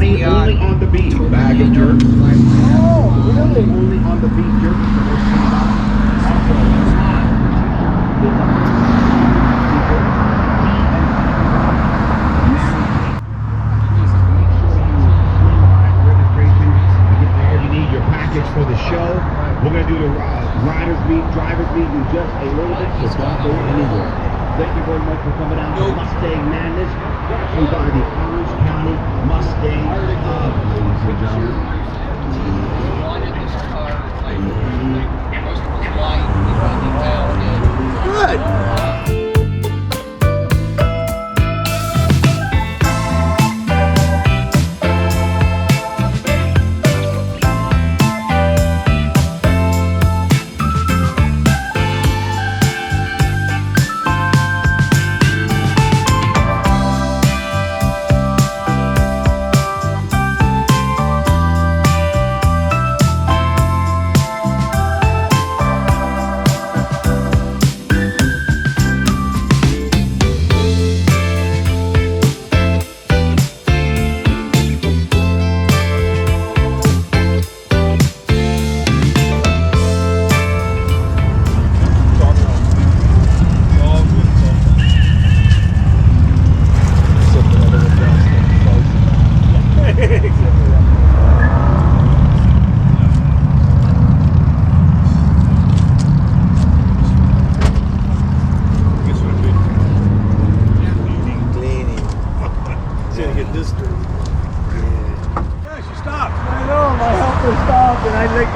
Only on the beat. Bag of jerky. Oh, really? Only on the beat jerky. For the show, we're going to do the riders meet, drivers meet in just a little bit, so don't go anywhere. Thank you very much for coming out to Mustang Madness, brought to you by the Orange County Mustang Club, ladies and gentlemen. Good.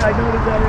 I noticed that,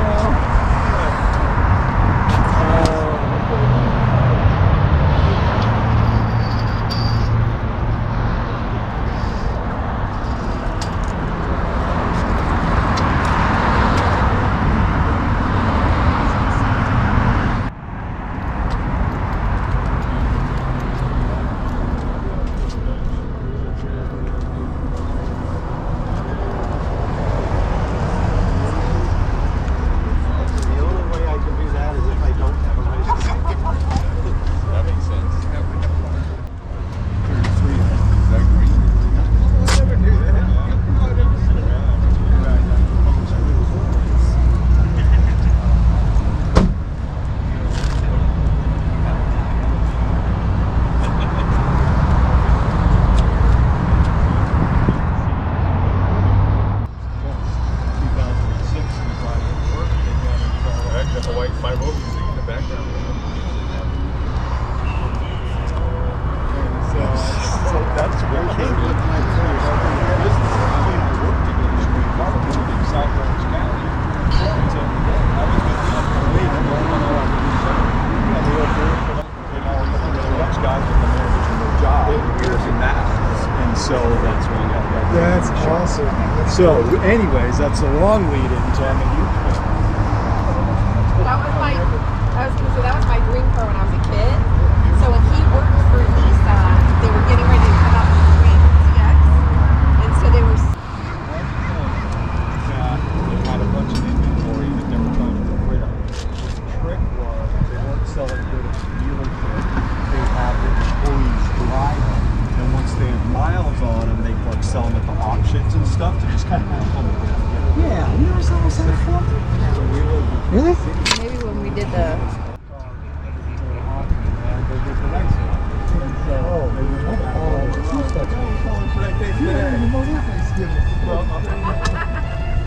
That's awesome. So, anyways, that's a long lead into that was my dream car when I was a kid. So when he worked for Lisa, they were getting ready to come out with the Grand CX, and so they were. They had a bunch of inventory that they were trying to get rid of. The trick was they weren't selling good at the dealership. They had the employees drive them, and once they had miles on them, they like sell them at the auctions and stuff to just kind of come together. Yeah, you never saw us before. Really? Maybe when we did the.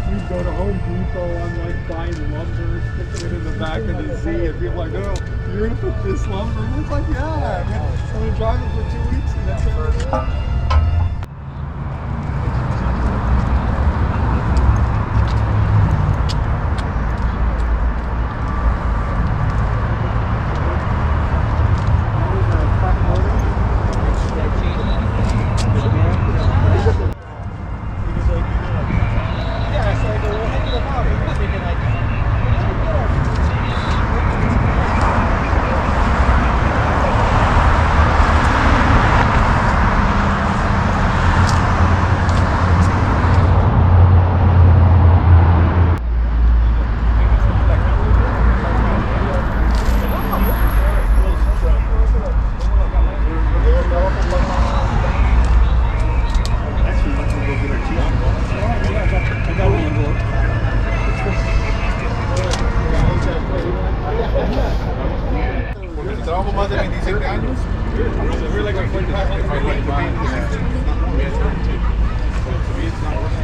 We go to Home Depot, I'm like buying lumber, sticking it in the back of the Z, and people are like, oh, you're gonna put this lumber? And it's like, yeah, I'm gonna drive it for 2 weeks and that's everything. 15 años. We're like a 45. If I like mine, we had 32. So to me, it's not worth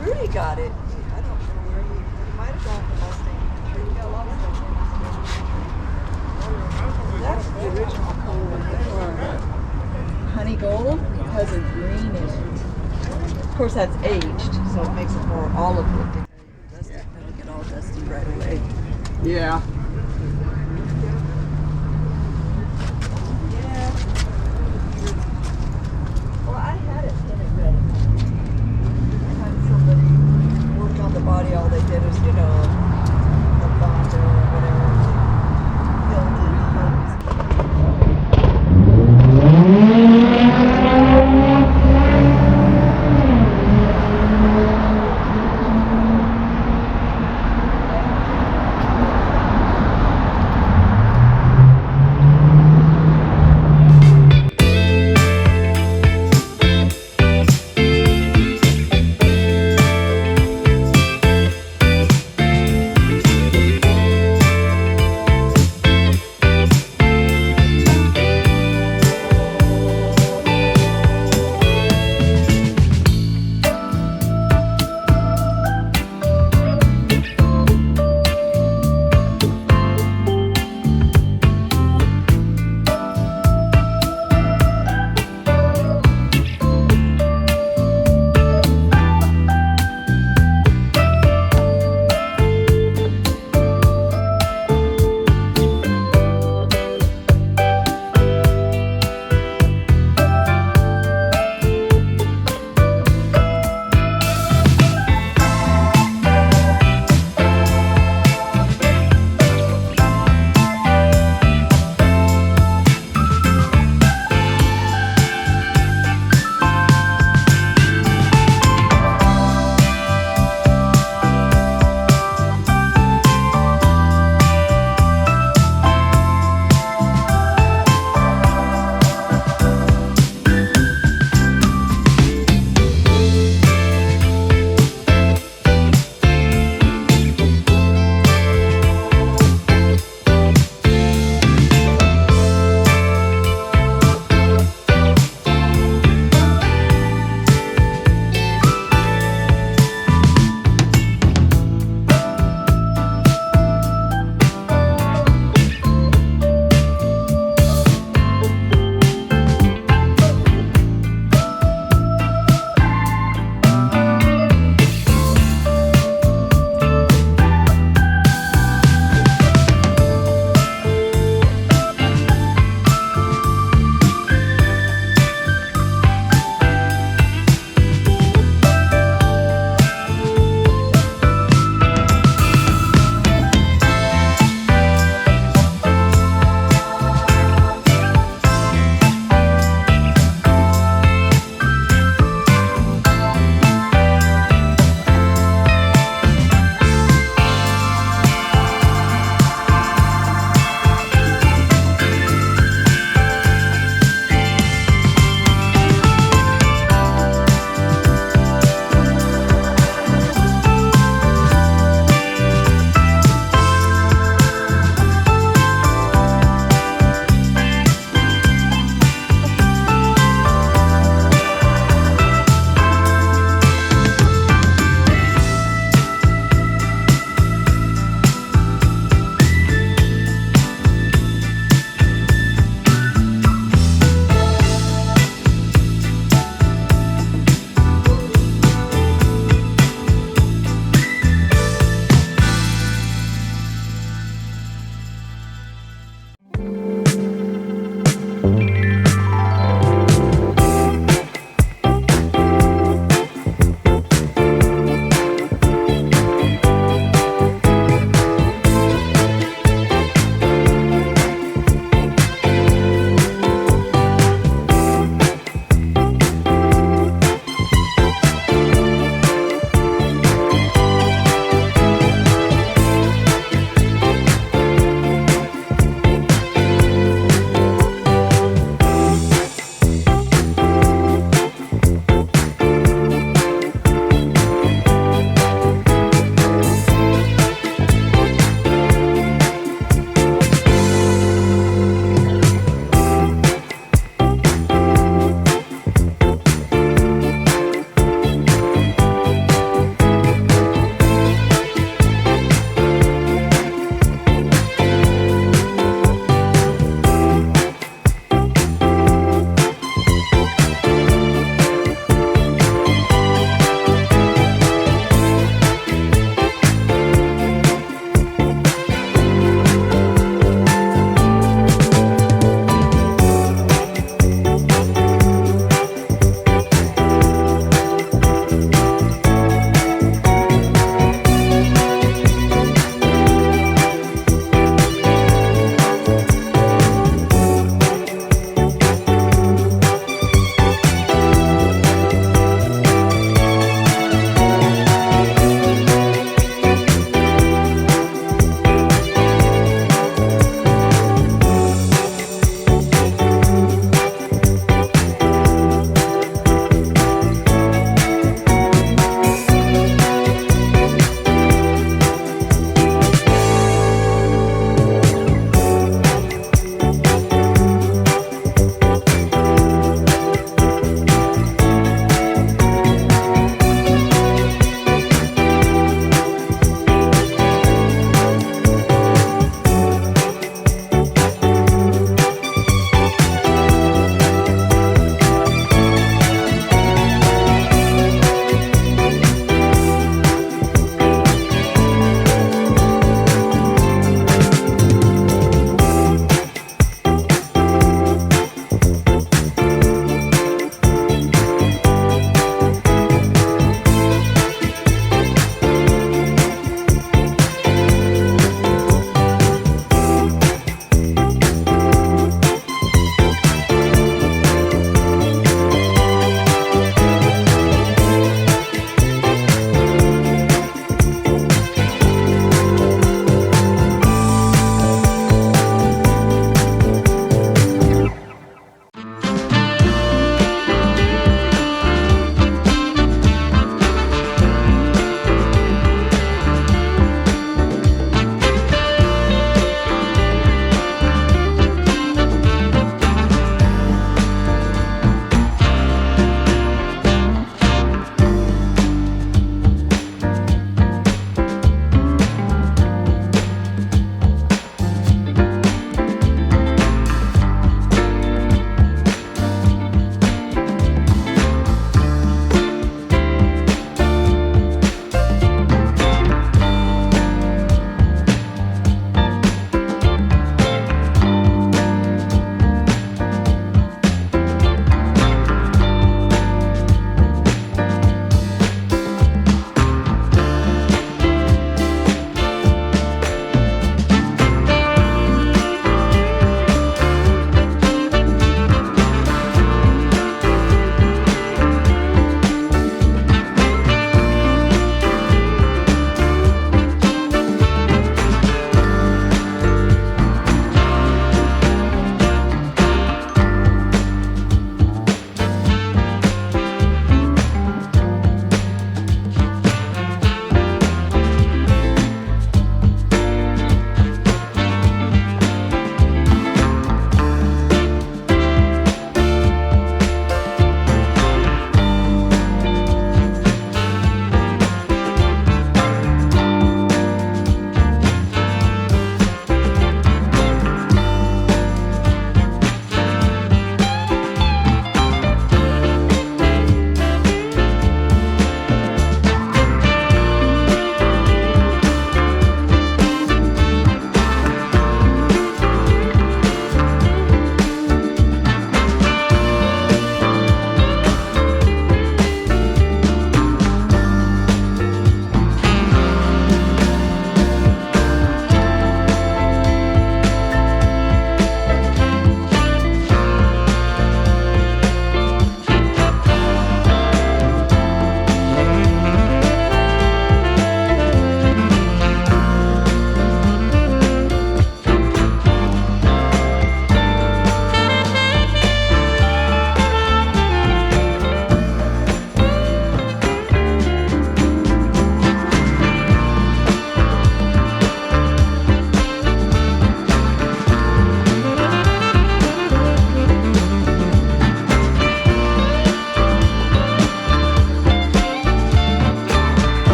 Rudy got it. I don't know where he might have gone for Mustang. He got a lot of stuff. That's the original color there. Honey gold because of green in it. Of course, that's aged, so it makes it more olive looking. It'll get all dusty right away. Yeah. Yeah. Well, I had it in it ready. I had somebody work on the body. All they did is, the bonder or whatever. Filled it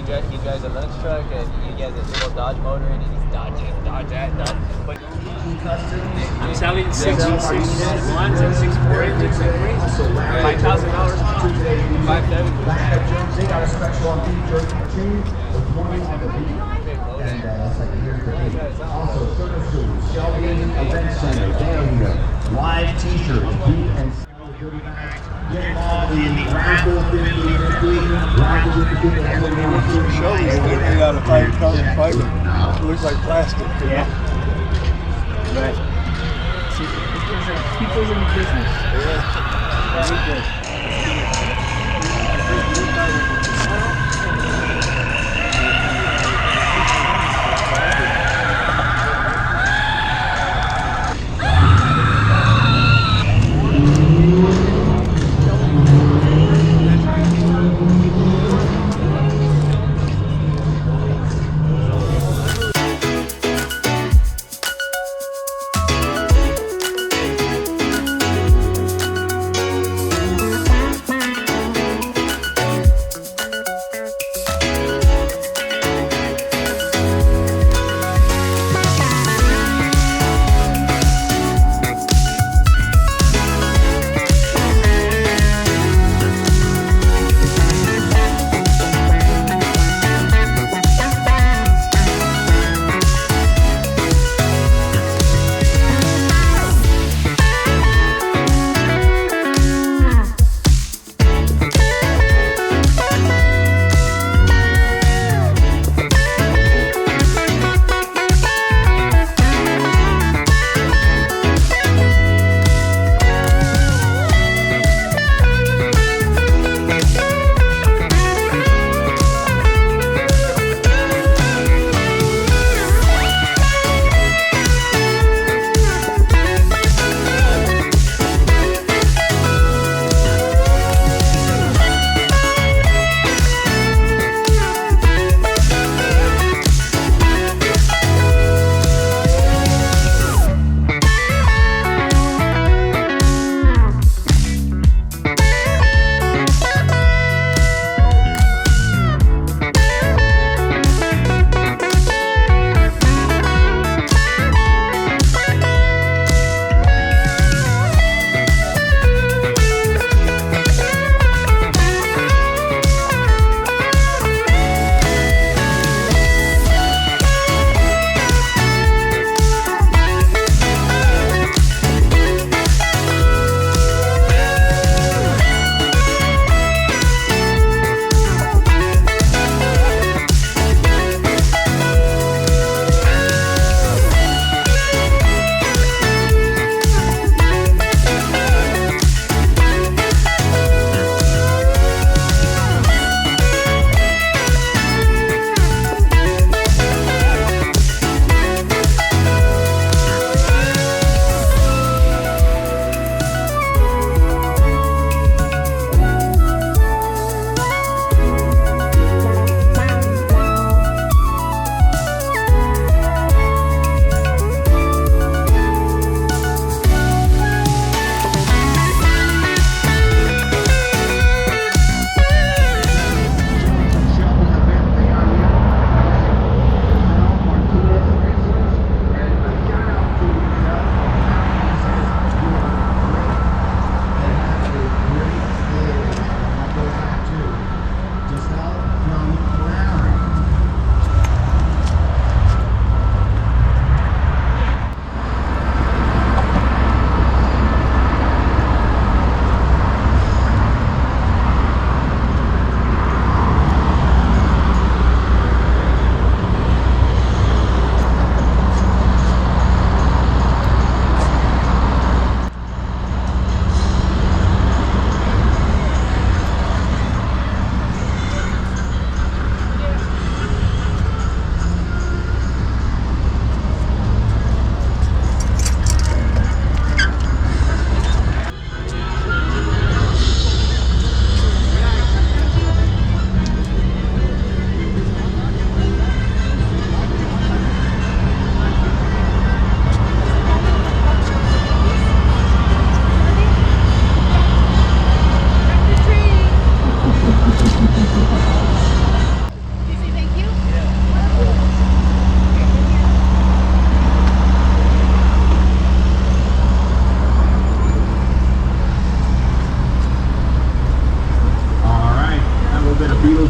he drives a lunch truck and he has a little Dodge motor and he's dodging, dodge that, dodge. But I'm selling 661s and 640 engines and $5,000. $5,700. They got a special on beef jerky too. The 20 on the beef. And it's like here's the beef. Also, service tools, Shelby Event Center, Bang, live t-shirts, beef and get involved in the raffle 50-50, raffle with the good Shelby's made out of carbon fiber. It looks like plastic. Yeah. Right. See, people's in the business. Yeah. Very good.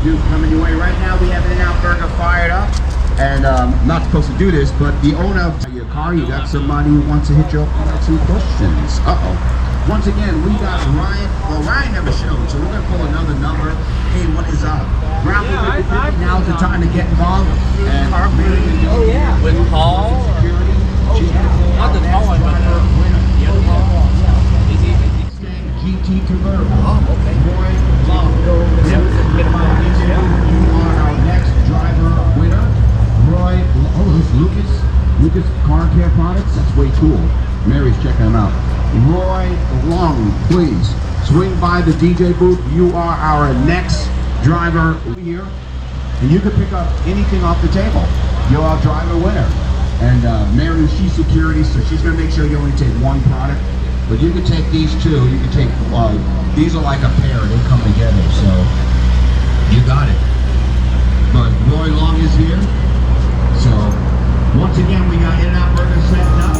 Duke coming your way. Right now we have In-N-Out Burger fired up. And not supposed to do this, but the owner of your car, you got somebody who wants to hit you up with some questions. Once again, we got Ryan. Well, Ryan never showed, so we're gonna pull another number. Hey, what is up? Now's the time to get involved. And With Paul? Not the tall one, but the other Paul. Is he? GT convertible. Oh, okay. Roy Long. You are our next driver winner. Roy. Oh, this Lucas Car Care Products. That's way cool. Mary's checking them out. Roy Long, please swing by the DJ booth. You are our next driver here, and you can pick up anything off the table. You're our driver winner. And Mary, she's security, so she's gonna make sure you only take one product. But you can take these two. You can take these are like a pair. They come together, so you got it. But Roy Long is here. So once again, we got In-N-Out Burger setting up.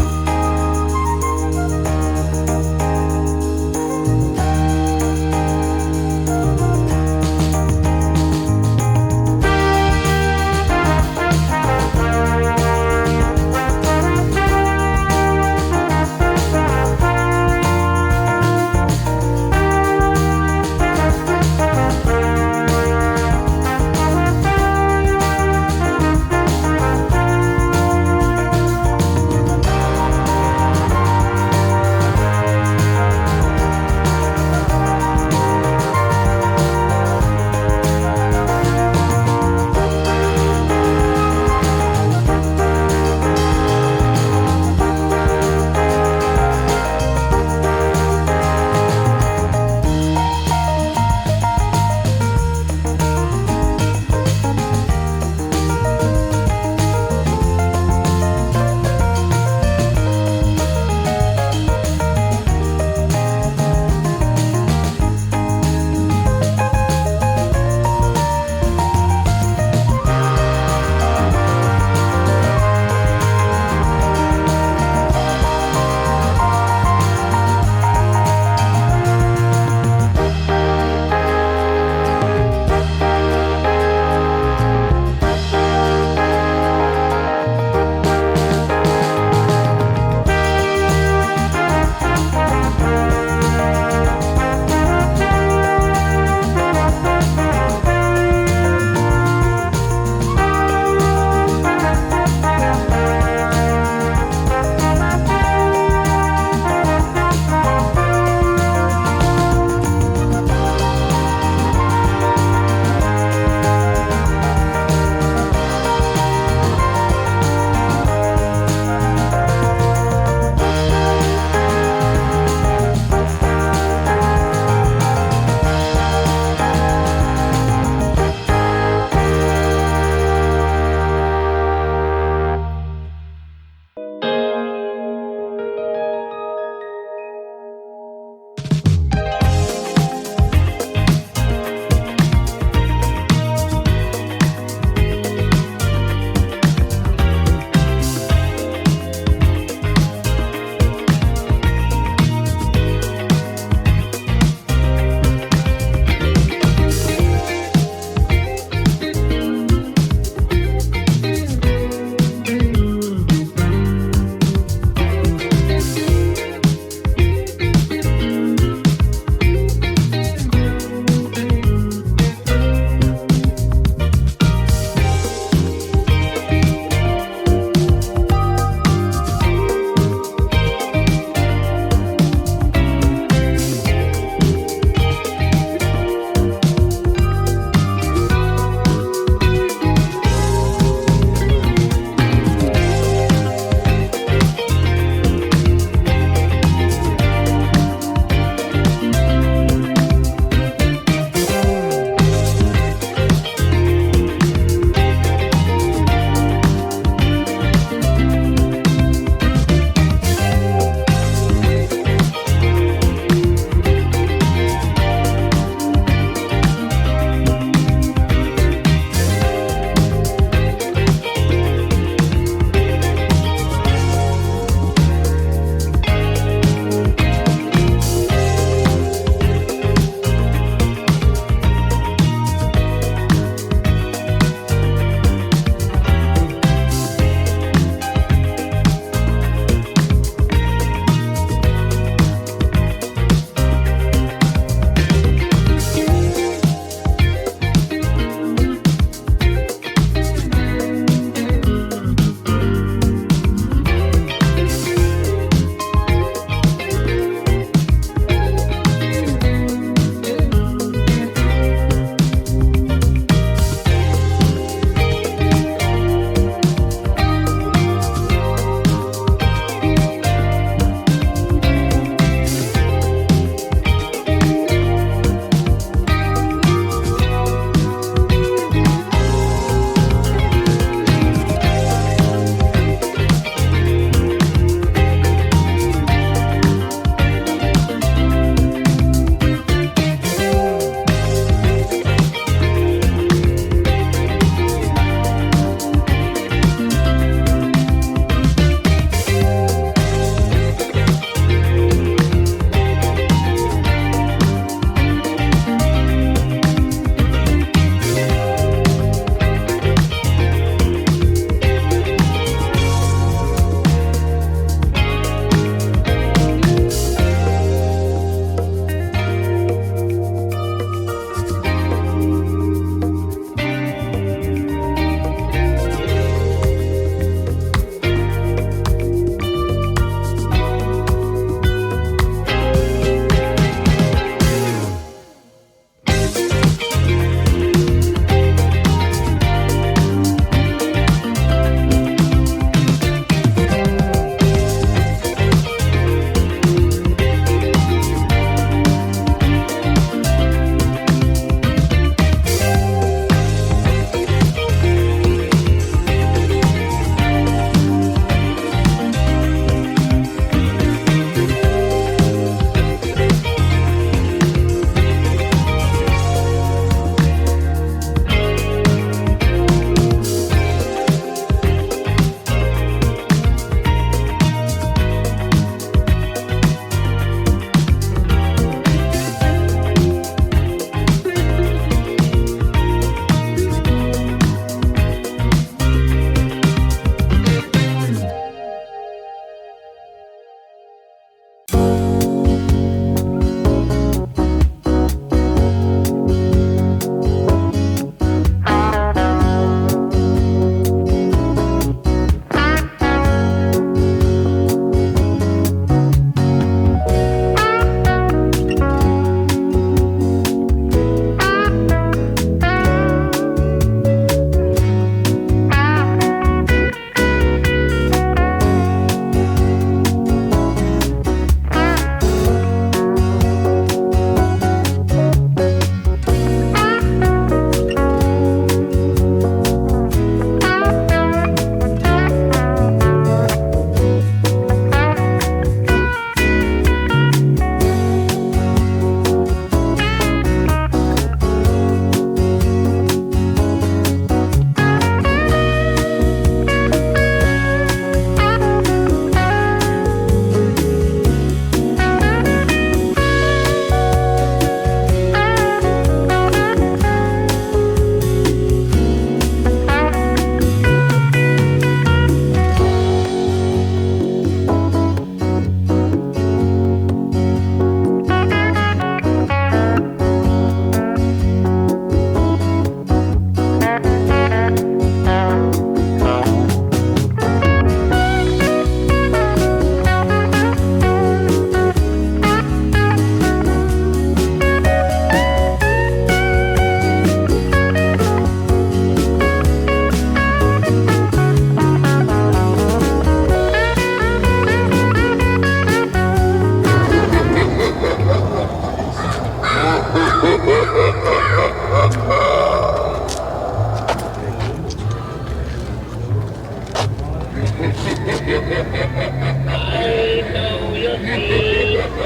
So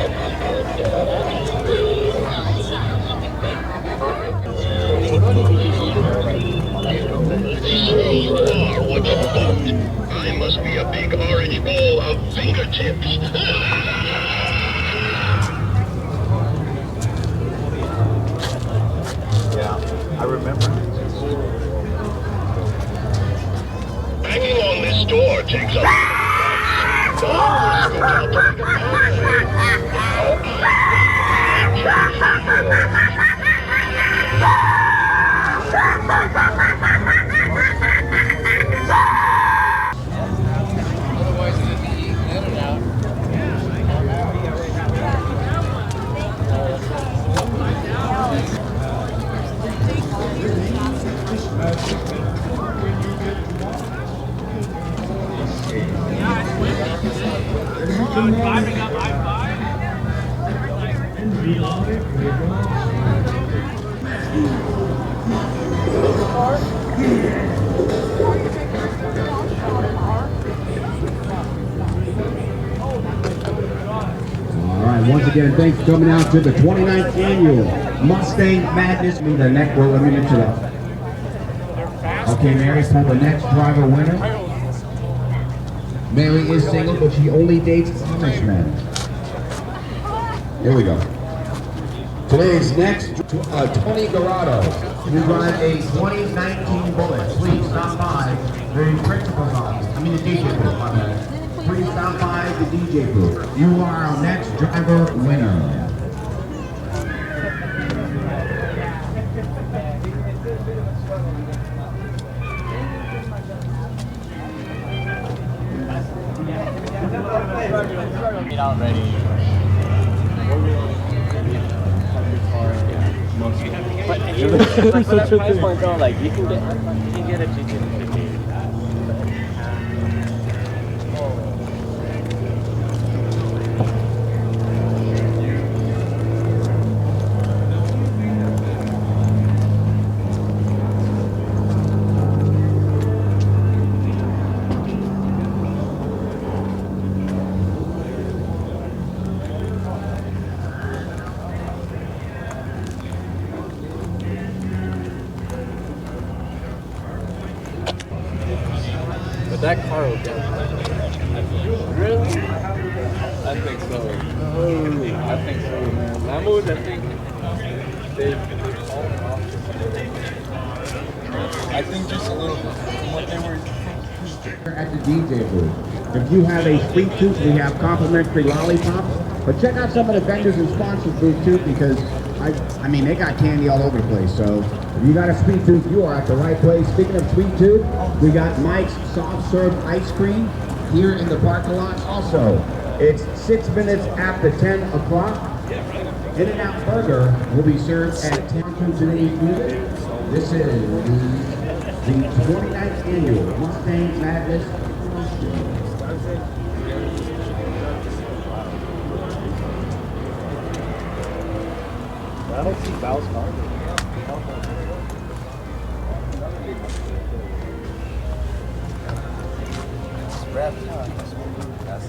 you are what you thought. I must be a big orange bowl of fingertips. Yeah, I remember. Banging on this door takes a lot of guts. Always scoot out to make a pie. Now Climbing up I-5. All right, once again, thanks for coming out to the 29th annual Mustang Madness. The next, well, let me mention that. Okay, Mary pulled the next driver winner. Mary is single, but she only dates Amish men. Here we go. Today's next, Tony Garado, who drives a 2019 Bullet. Please stop by the principal's office. I mean the DJ booth, my bad. Please stop by the DJ booth. You are our next driver winner. Get out ready. But like for that price point though, like you can get a GT50. But that car will get really? I think so. I think so, man. Lambos, I think they've fallen off. I think just a little bit from what they were. At the DJ booth. If you have a sweet tooth, we have complimentary lollipops. But check out some of the vendors and sponsors booth too, because I mean they got candy all over the place. So if you got a sweet tooth, you are at the right place. Speaking of sweet tooth, we got Mike's soft serve ice cream here in the parking lot. Also, it's 6 minutes after 10 o'clock. In-N-Out Burger will be served at 10 to today's music. This is the 29th annual Mustang Madness. I don't see Val's car. It's wrapped up. That's